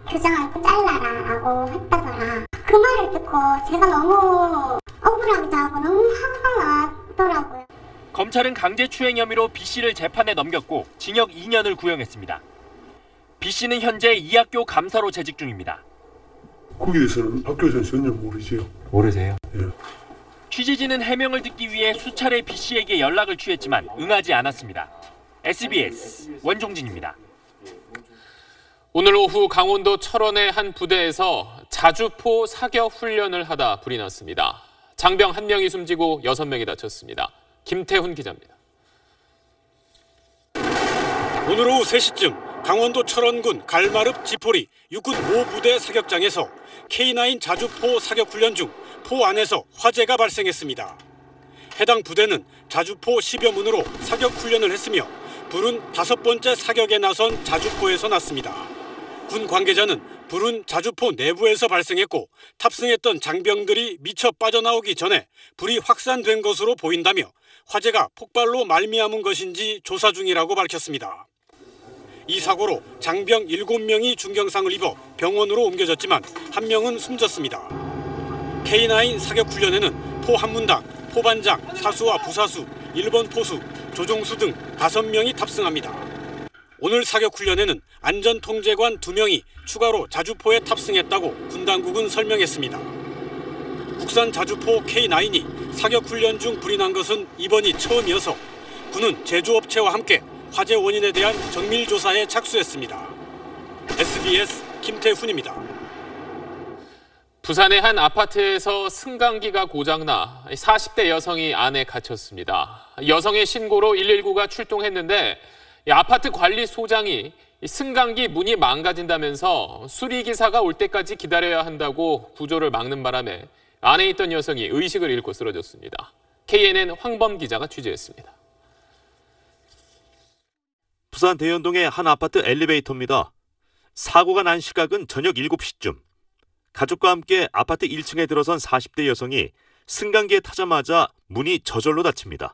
Speaker 15: 교장을 잘라라라고 했다더라. 그 말을 듣고 제가 너무 억울하기도 하고 너무 화가 나더라고요.
Speaker 21: 검찰은 강제추행 혐의로 B씨를 재판에 넘겼고 징역 2년을 구형했습니다. B씨는 현재 이 학교 감사로 재직 중입니다.
Speaker 2: 거기에 대해서는 학교에서는 전혀 모르지요.
Speaker 16: 모르세요?
Speaker 2: 예.
Speaker 21: 취재진은 해명을 듣기 위해 수차례 B씨에게 연락을 취했지만 응하지 않았습니다. SBS 원종진입니다.
Speaker 3: 오늘 오후 강원도 철원의 한 부대에서 자주포 사격 훈련을 하다 불이 났습니다. 장병 1명이 숨지고 6명이 다쳤습니다. 김태훈 기자입니다.
Speaker 14: 오늘 오후 3시쯤 강원도 철원군 갈마릅 지포리 육군 5부대 사격장에서 K9 자주포 사격 훈련 중 포 안에서 화재가 발생했습니다. 해당 부대는 자주포 10여 문으로 사격 훈련을 했으며 불은 5번째 사격에 나선 자주포에서 났습니다. 군 관계자는 불은 자주포 내부에서 발생했고 탑승했던 장병들이 미처 빠져나오기 전에 불이 확산된 것으로 보인다며 화재가 폭발로 말미암은 것인지 조사 중이라고 밝혔습니다. 이 사고로 장병 7명이 중경상을 입어 병원으로 옮겨졌지만 1명은 숨졌습니다. K9 사격 훈련에는 포 한 문당, 포반장, 사수와 부사수, 1번 포수, 조종수 등 5명이 탑승합니다. 오늘 사격 훈련에는 안전통제관 2명이 추가로 자주포에 탑승했다고 군 당국은 설명했습니다. 국산 자주포 K9이 사격 훈련 중 불이 난 것은 이번이 처음이어서 군은 제조업체와 함께 화재 원인에 대한 정밀 조사에 착수했습니다. SBS 김태훈입니다.
Speaker 3: 부산의 한 아파트에서 승강기가 고장나 40대 여성이 안에 갇혔습니다. 여성의 신고로 119가 출동했는데 아파트 관리소장이 승강기 문이 망가진다면서 수리기사가 올 때까지 기다려야 한다고 구조를 막는 바람에 안에 있던 여성이 의식을 잃고 쓰러졌습니다. KNN 황범 기자가 취재했습니다.
Speaker 17: 부산 대연동의 한 아파트 엘리베이터입니다. 사고가 난 시각은 저녁 7시쯤. 가족과 함께 아파트 1층에 들어선 40대 여성이 승강기에 타자마자 문이 저절로 닫힙니다.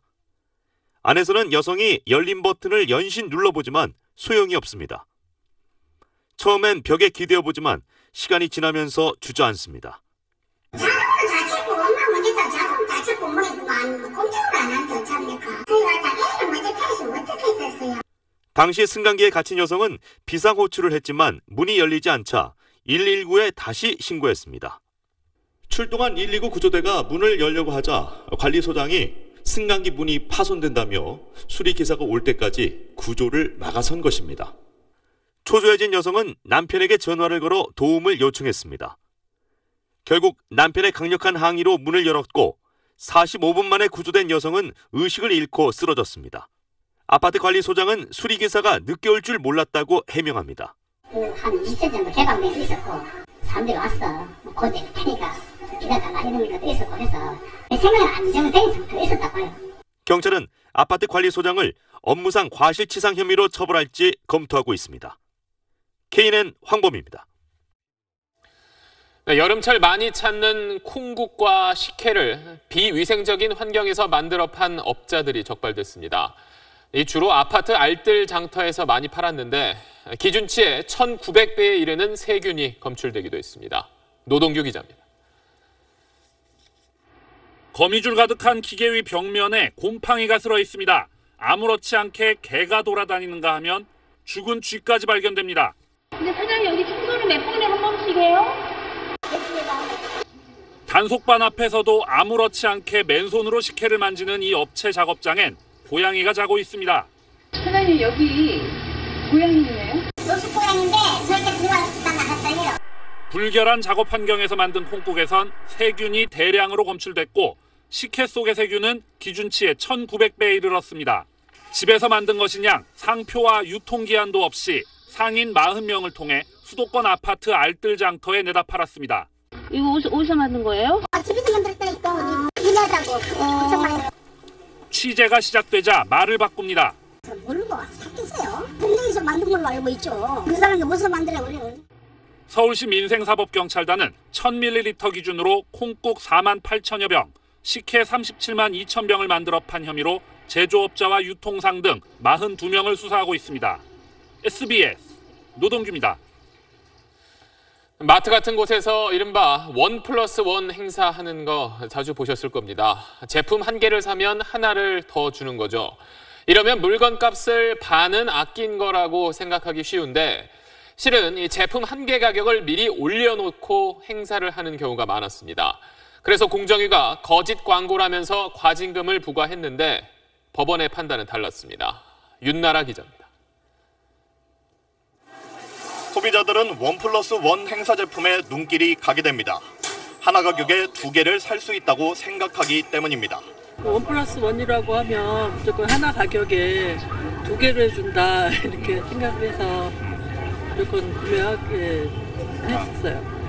Speaker 17: 안에서는 여성이 열린 버튼을 연신 눌러보지만 소용이 없습니다. 처음엔 벽에 기대어보지만 시간이 지나면서 주저앉습니다.
Speaker 15: 자동으로 닫히고 엄마 먼저 자동 닫히고 뭐만 공정으로 안 하는데 어쩝니까? 저희가 당연히 먼저 타서 어떻게 했었어요?
Speaker 17: 당시 승강기에 갇힌 여성은 비상호출을 했지만 문이 열리지 않자 119에 다시 신고했습니다. 출동한 119 구조대가 문을 열려고 하자 관리소장이 승강기 문이 파손된다며 수리기사가 올 때까지 구조를 막아선 것입니다. 초조해진 여성은 남편에게 전화를 걸어 도움을 요청했습니다. 결국 남편의 강력한 항의로 문을 열었고 45분 만에 구조된 여성은 의식을 잃고 쓰러졌습니다. 아파트 관리소장은 수리기사가 늦게 올 줄 몰랐다고 해명합니다.
Speaker 15: 한 20분 정도 개방돼 있었고 사람들이 왔어. 곧 될 테니까 기다려달라 이런 것도 있었고 해서 내 생각은 안정된 상태로 있었다고요.
Speaker 17: 경찰은 아파트 관리소장을 업무상 과실치상 혐의로 처벌할지 검토하고 있습니다. KNN 황범입니다.
Speaker 3: 네, 여름철 많이 찾는 콩국과 식혜를 비위생적인 환경에서 만들어 판 업자들이 적발됐습니다. 주로 아파트 알뜰 장터에서 많이 팔았는데 기준치의 1,900배에 이르는 세균이 검출되기도 했습니다. 노동규 기자입니다.
Speaker 8: 거미줄 가득한 기계 위 벽면에 곰팡이가 슬어 있습니다. 아무렇지 않게 개가 돌아다니는가 하면 죽은 쥐까지 발견됩니다.
Speaker 18: 근데 사장님 여기 청소를 몇 번에 한 번씩 해요?
Speaker 8: 단속반 앞에서도 아무렇지 않게 맨손으로 식혜를 만지는 이 업체 작업장엔 고양이가 자고 있습니다.
Speaker 18: 사장님 여기 고양이네요?
Speaker 15: 여기 고양인데 저렇게 들어왔다 나갔다요.
Speaker 8: 불결한 작업 환경에서 만든 콩국에선 세균이 대량으로 검출됐고 식혜 속의 세균은 기준치의 1,900배에 이르렀습니다. 집에서 만든 것이냐 상표와 유통기한도 없이 상인 40명을 통해 수도권 아파트 알뜰장터에 내다 팔았습니다.
Speaker 18: 이거 어디서 만든 거예요?
Speaker 15: 집에서 만들었다니까. 이나다고.
Speaker 8: 취재가 시작되자 말을 바꿉니다.
Speaker 15: 모르고 샀겠어요. 공장에서 만든 걸로 알고 있죠. 그 사람이 무엇을 만들어 그래요.
Speaker 8: 서울시 민생사법경찰단은 1000ml 기준으로 콩국 48,000여 병, 식혜 37만 2천 병을 만들어 판 혐의로 제조업자와 유통상 등 42명을 수사하고 있습니다. SBS 노동규입니다.
Speaker 3: 마트 같은 곳에서 이른바 1+1 행사하는 거 자주 보셨을 겁니다. 제품 한 개를 사면 하나를 더 주는 거죠. 이러면 물건값을 반은 아낀 거라고 생각하기 쉬운데 실은 이 제품 한 개 가격을 미리 올려놓고 행사를 하는 경우가 많았습니다. 그래서 공정위가 거짓 광고라면서 과징금을 부과했는데 법원의 판단은 달랐습니다. 윤나라 기자입니다.
Speaker 17: 소비자들은 1+1 행사 제품에 눈길이 가게 됩니다. 하나 가격에 두 개를 살 수 있다고 생각하기 때문입니다.
Speaker 19: 1+1이라고 하면 무조건 하나 가격에 두 개를 준다 이렇게 생각을 해서 무조건 구매하게 했었어요.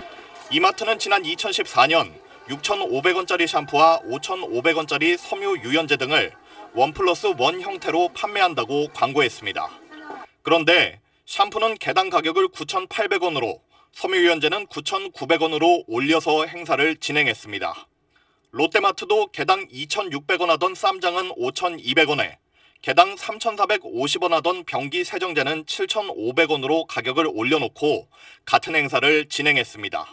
Speaker 17: 이마트는 지난 2014년 6,500원짜리 샴푸와 5,500원짜리 섬유 유연제 등을 1+1 형태로 판매한다고 광고했습니다. 그런데 샴푸는 개당 가격을 9,800원으로, 섬유유연제는 9,900원으로 올려서 행사를 진행했습니다. 롯데마트도 개당 2,600원 하던 쌈장은 5,200원에, 개당 3,450원 하던 변기 세정제는 7,500원으로 가격을 올려놓고 같은 행사를 진행했습니다.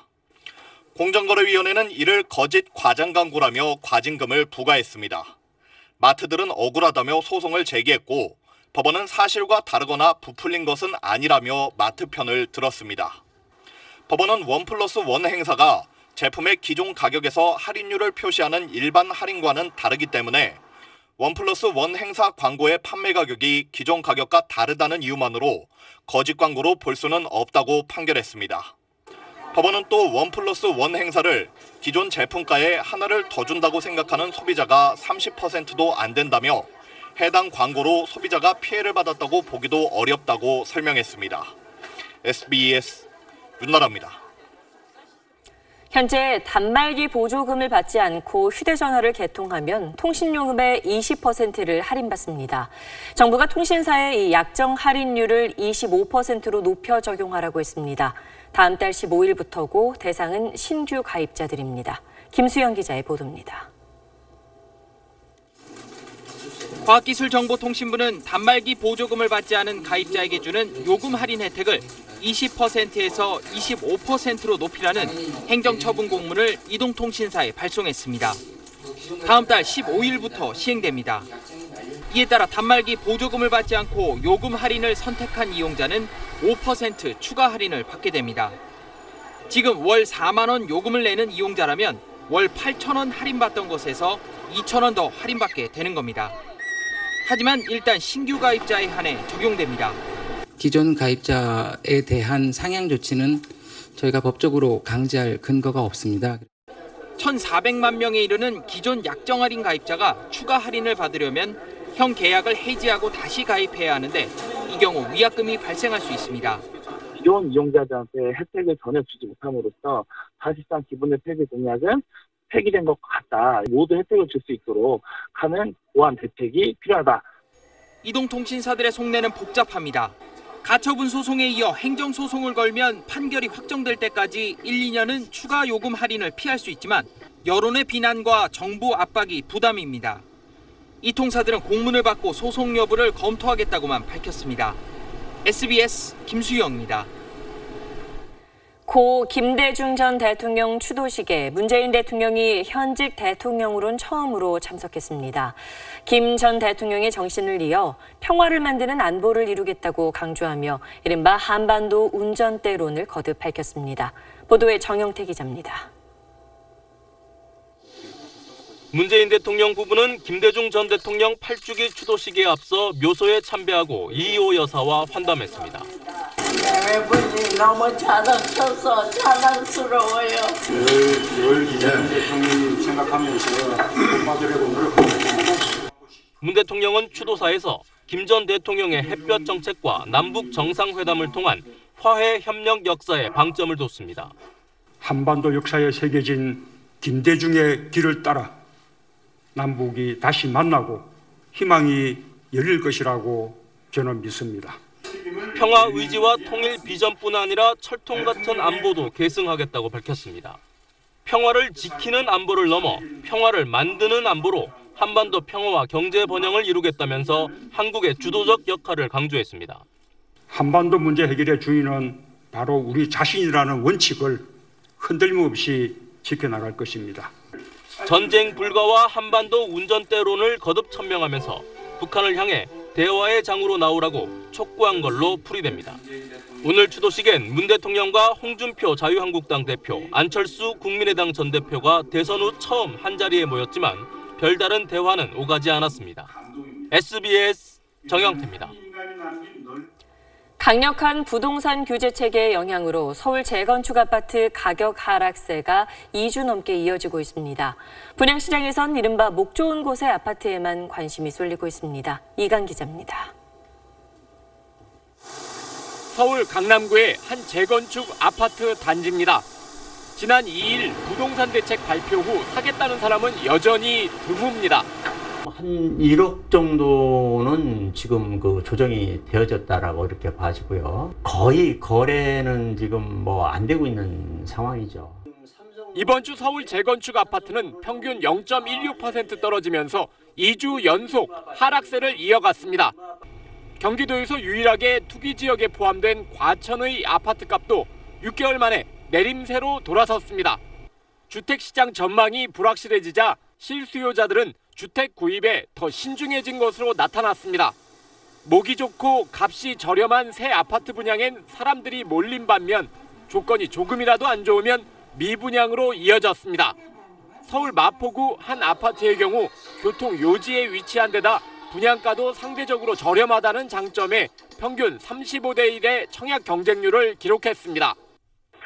Speaker 17: 공정거래위원회는 이를 거짓 과장 광고라며 과징금을 부과했습니다. 마트들은 억울하다며 소송을 제기했고 법원은 사실과 다르거나 부풀린 것은 아니라며 마트 편을 들었습니다. 법원은 1+1 행사가 제품의 기존 가격에서 할인율을 표시하는 일반 할인과는 다르기 때문에 1+1 행사 광고의 판매 가격이 기존 가격과 다르다는 이유만으로 거짓 광고로 볼 수는 없다고 판결했습니다. 법원은 또 1+1 행사를 기존 제품가에 하나를 더 준다고 생각하는 소비자가 30%도 안 된다며 해당 광고로 소비자가 피해를 받았다고 보기도 어렵다고 설명했습니다. SBS 윤나라입니다.
Speaker 1: 현재 단말기 보조금을 받지 않고 휴대전화를 개통하면 통신요금의 20%를 할인받습니다. 정부가 통신사의 이 약정 할인율을 25%로 높여 적용하라고 했습니다. 다음 달 15일부터고 대상은 신규 가입자들입니다. 김수영 기자의 보도입니다.
Speaker 12: 과학기술정보통신부는 단말기 보조금을 받지 않은 가입자에게 주는 요금 할인 혜택을 20%에서 25%로 높이라는 행정처분 공문을 이동통신사에 발송했습니다. 다음 달 15일부터 시행됩니다. 이에 따라 단말기 보조금을 받지 않고 요금 할인을 선택한 이용자는 5% 추가 할인을 받게 됩니다. 지금 월 4만 원 요금을 내는 이용자라면 월 8천 원 할인받던 것에서 2천 원 더 할인받게 되는 겁니다. 하지만 일단 신규 가입자에 한해 적용됩니다.
Speaker 20: 기존 가입자에 대한 상향 조치는 저희가 법적으로 강제할 근거가 없습니다.
Speaker 12: 1,400만 명에 이르는 기존 약정 할인 가입자가 추가 할인을 받으려면 현 계약을 해지하고 다시 가입해야 하는데 이 경우 위약금이 발생할 수 있습니다.
Speaker 22: 기존 이용자들한테 혜택을 전혀 주지 못함으로써 사실상 기본의 폐기 공약은 폐기된 것 같다. 모두 혜택을 줄 수 있도록 하는 보완 대책이 필요하다.
Speaker 12: 이동통신사들의 속내는 복잡합니다. 가처분 소송에 이어 행정소송을 걸면 판결이 확정될 때까지 1, 2년은 추가 요금 할인을 피할 수 있지만 여론의 비난과 정부 압박이 부담입니다. 이 통사들은 공문을 받고 소송 여부를 검토하겠다고만 밝혔습니다.
Speaker 4: SBS 김수영입니다.
Speaker 1: 고 김대중 전 대통령 추도식에 문재인 대통령이 현직 대통령으로는 처음으로 참석했습니다. 김 전 대통령의 정신을 이어 평화를 만드는 안보를 이루겠다고 강조하며 이른바 한반도 운전대론을 거듭 밝혔습니다. 보도에 정영태 기자입니다.
Speaker 5: 문재인 대통령 부부는 김대중 전 대통령 8주기 추도식에 앞서 묘소에 참배하고 이희호 여사와 환담했습니다.
Speaker 6: 외분이 너무 자랑스러워서 자랑스러워요.
Speaker 9: 늘 김대중 대통령 생각하면서 받으려고 노력합니다.
Speaker 5: 문 대통령은 추도사에서 김 전 대통령의 햇볕 정책과 남북 정상회담을 통한 화해 협력 역사에 방점을 뒀습니다.
Speaker 9: 한반도 역사에 새겨진 김대중의 길을 따라 남북이 다시 만나고 희망이 열릴 것이라고 저는 믿습니다.
Speaker 5: 평화 의지와 통일 비전뿐 아니라 철통 같은 안보도 계승하겠다고 밝혔습니다. 평화를 지키는 안보를 넘어 평화를 만드는 안보로 한반도 평화와 경제 번영을 이루겠다면서 한국의 주도적 역할을 강조했습니다.
Speaker 9: 한반도 문제 해결의 주인은 바로 우리 자신이라는 원칙을 흔들림 없이 지켜나갈 것입니다.
Speaker 5: 전쟁 불가와 한반도 운전대론을 거듭 천명하면서 북한을 향해 대화의 장으로 나오라고 촉구한 걸로 풀이됩니다. 오늘 추도식엔 문 대통령과 홍준표 자유한국당 대표, 안철수 국민의당 전 대표가 대선 후 처음 한자리에 모였지만 별다른 대화는 오가지 않았습니다. SBS 정영태입니다.
Speaker 1: 강력한 부동산 규제 체계의 영향으로 서울 재건축 아파트 가격 하락세가 2주 넘게 이어지고 있습니다. 분양시장에선 이른바 목 좋은 곳의 아파트에만 관심이 쏠리고 있습니다. 이강 기자입니다.
Speaker 21: 서울 강남구의 한 재건축 아파트 단지입니다. 지난 2일 부동산 대책 발표 후 사겠다는 사람은 여전히 드뭅니다.
Speaker 10: 한 1억 정도는 지금 그 조정이 되어졌다라고 이렇게 봐지고요. 거의 거래는 지금 안 되고 있는 상황이죠.
Speaker 21: 이번 주 서울 재건축 아파트는 평균 0.16% 떨어지면서 2주 연속 하락세를 이어갔습니다. 경기도에서 유일하게 투기 지역에 포함된 과천의 아파트 값도 6개월 만에 내림세로 돌아섰습니다. 주택시장 전망이 불확실해지자 실수요자들은 주택 구입에 더 신중해진 것으로 나타났습니다. 목이 좋고 값이 저렴한 새 아파트 분양엔 사람들이 몰린 반면 조건이 조금이라도 안 좋으면 미분양으로 이어졌습니다. 서울 마포구 한 아파트의 경우 교통 요지에 위치한 데다 분양가도 상대적으로 저렴하다는 장점에 평균 35대 1의 청약 경쟁률을 기록했습니다.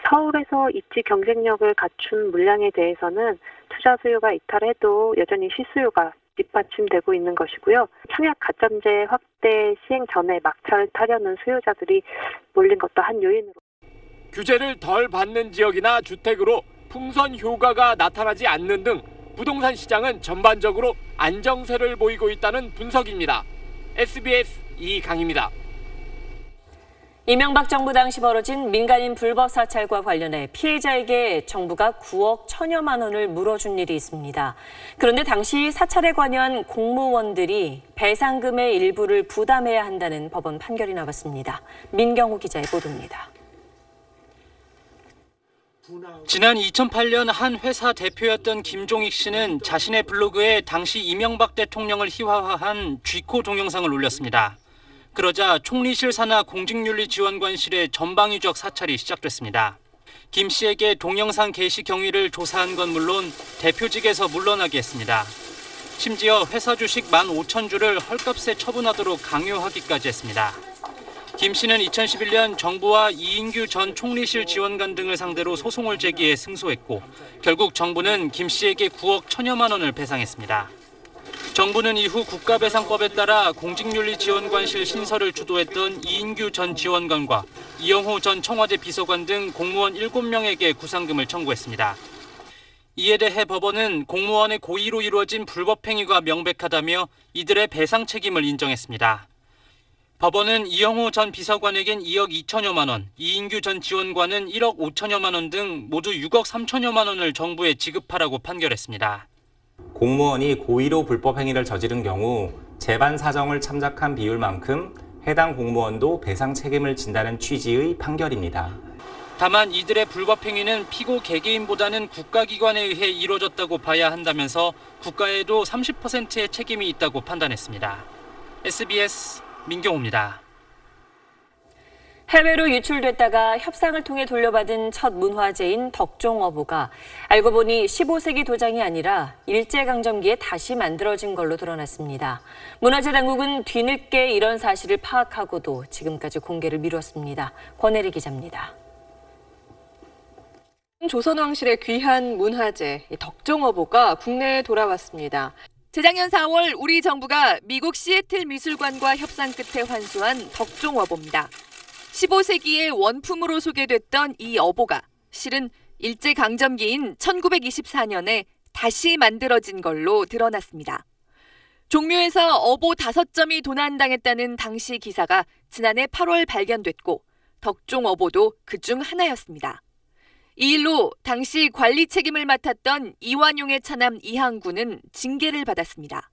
Speaker 23: 서울에서 입지 경쟁력을 갖춘 물량에 대해서는 투자 수요가 이탈해도 여전히 실수요가 뒷받침되고 있는 것이고요. 청약 가점제 확대 시행 전에 막차를 타려는 수요자들이 몰린 것도 한 요인으로.
Speaker 21: 규제를 덜 받는 지역이나 주택으로 풍선 효과가 나타나지 않는 등 부동산 시장은 전반적으로 안정세를 보이고 있다는 분석입니다. SBS 이강입니다.
Speaker 1: 이명박 정부 당시 벌어진 민간인 불법 사찰과 관련해 피해자에게 정부가 9억 1천여만 원을 물어준 일이 있습니다. 그런데 당시 사찰에 관여한 공무원들이 배상금의 일부를 부담해야 한다는 법원 판결이 나왔습니다. 민경호 기자의 보도입니다.
Speaker 24: 지난 2008년 한 회사 대표였던 김종익 씨는 자신의 블로그에 당시 이명박 대통령을 희화화한 쥐코 동영상을 올렸습니다. 그러자 총리실 산하 공직윤리지원관실의 전방위적 사찰이 시작됐습니다. 김 씨에게 동영상 게시 경위를 조사한 건 물론 대표직에서 물러나게 했습니다. 심지어 회사 주식 15,000주를 헐값에 처분하도록 강요하기까지 했습니다. 김 씨는 2011년 정부와 이인규 전 총리실 지원관 등을 상대로 소송을 제기해 승소했고 결국 정부는 김 씨에게 9억 1천여만 원을 배상했습니다. 정부는 이후 국가배상법에 따라 공직윤리지원관실 신설을 주도했던 이인규 전 지원관과 이영호 전 청와대 비서관 등 공무원 7명에게 구상금을 청구했습니다. 이에 대해 법원은 공무원의 고의로 이루어진 불법행위가 명백하다며 이들의 배상 책임을 인정했습니다. 법원은 이영호 전 비서관에겐 2억 2천여만 원, 이인규 전 지원관은 1억 5천여만 원 등 모두 6억 3천여만 원을 정부에 지급하라고 판결했습니다.
Speaker 27: 공무원이 고의로 불법 행위를 저지른 경우 재반 사정을 참작한 비율만큼
Speaker 7: 해당 공무원도 배상 책임을 진다는 취지의 판결입니다.
Speaker 24: 다만 이들의 불법 행위는 피고 개개인보다는 국가기관에 의해 이루어졌다고 봐야 한다면서 국가에도 30%의 책임이 있다고 판단했습니다. SBS 민경호입니다.
Speaker 1: 해외로 유출됐다가 협상을 통해 돌려받은 첫 문화재인 덕종어보가 알고 보니 15세기 도장이 아니라 일제강점기에 다시 만들어진 걸로 드러났습니다. 문화재 당국은 뒤늦게 이런 사실을 파악하고도 지금까지 공개를 미뤘습니다. 권혜리 기자입니다.
Speaker 11: 조선왕실의 귀한 문화재 덕종어보가 국내에 돌아왔습니다. 재작년 4월 우리 정부가 미국 시애틀 미술관과 협상 끝에 환수한 덕종어보입니다. 15세기의 원품으로 소개됐던 이 어보가 실은 일제강점기인 1924년에 다시 만들어진 걸로 드러났습니다. 종묘에서 어보 5점이 도난당했다는 당시 기사가 지난해 8월 발견됐고 덕종어보도 그중 하나였습니다. 이 일로 당시 관리 책임을 맡았던 이완용의 차남 이항구는 징계를 받았습니다.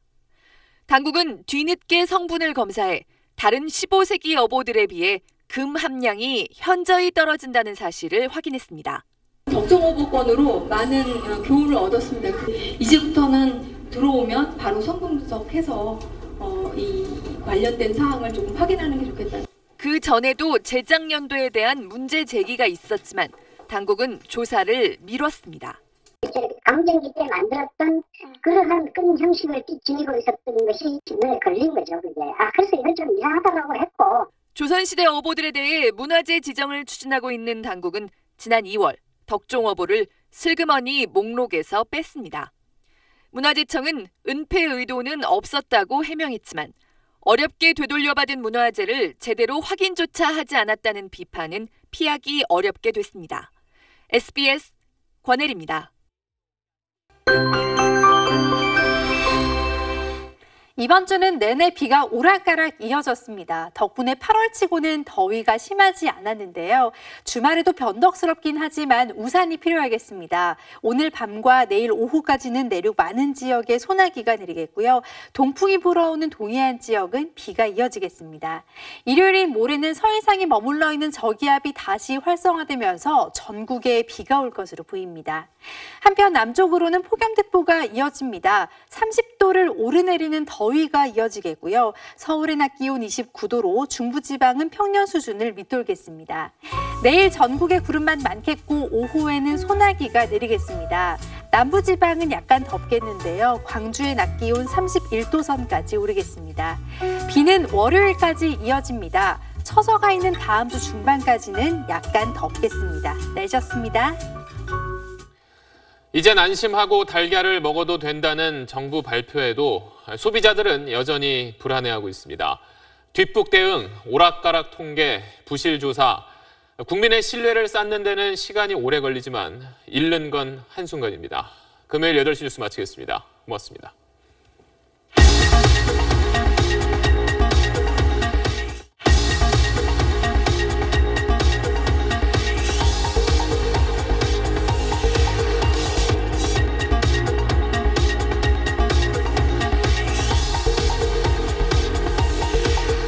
Speaker 11: 당국은 뒤늦게 성분을 검사해 다른 15세기 어보들에 비해 금 함량이 현저히 떨어진다는 사실을 확인했습니다.
Speaker 13: 덕종어보건으로 많은 교훈을 얻었습니다. 이제부터는 들어오면 바로 성분 분석해서 이 관련된 사항을 조금 확인하는 게 좋겠다.
Speaker 11: 그 전에도 재작년도에 대한 문제 제기가 있었지만 당국은 조사를 미뤘습니다.
Speaker 15: 강점기 때 만들었던 그러한 끈 형식을 지니고 있었던 것이 눈에 걸린 거죠. 그래서 이건 좀 이상하다고 했고.
Speaker 11: 조선시대 어보들에 대해 문화재 지정을 추진하고 있는 당국은 지난 2월 덕종어보를 슬그머니 목록에서 뺐습니다. 문화재청은 은폐 의도는 없었다고 해명했지만 어렵게 되돌려받은 문화재를 제대로 확인조차 하지 않았다는 비판은 피하기 어렵게 됐습니다. SBS 권혜리입니다.
Speaker 16: 이번 주는 내내 비가 오락가락 이어졌습니다. 덕분에 8월치고는 더위가 심하지 않았는데요. 주말에도 변덕스럽긴 하지만 우산이 필요하겠습니다. 오늘 밤과 내일 오후까지는 내륙 많은 지역에 소나기가 내리겠고요. 동풍이 불어오는 동해안 지역은 비가 이어지겠습니다. 일요일인 모레는 서해상에 머물러 있는 저기압이 다시 활성화되면서 전국에 비가 올 것으로 보입니다. 한편 남쪽으로는 폭염특보가 이어집니다. 30도를 오르내리는 더위가 이어지겠고요. 서울의 낮 기온 29도로 중부지방은 평년 수준을 밑돌겠습니다. 내일 전국에 구름만 많겠고 오후에는 소나기가 내리겠습니다. 남부지방은 약간 덥겠는데요. 광주의 낮 기온 31도 선까지 오르겠습니다. 비는 월요일까지 이어집니다. 처서가 있는 다음 주 중반까지는 약간 덥겠습니다. 날씨였습니다.
Speaker 3: 이젠 안심하고 달걀을 먹어도 된다는 정부 발표에도 소비자들은 여전히 불안해하고 있습니다. 뒷북 대응, 오락가락 통계, 부실 조사, 국민의 신뢰를 쌓는 데는 시간이 오래 걸리지만 잃는 건 한순간입니다. 금요일 8시 뉴스 마치겠습니다. 고맙습니다.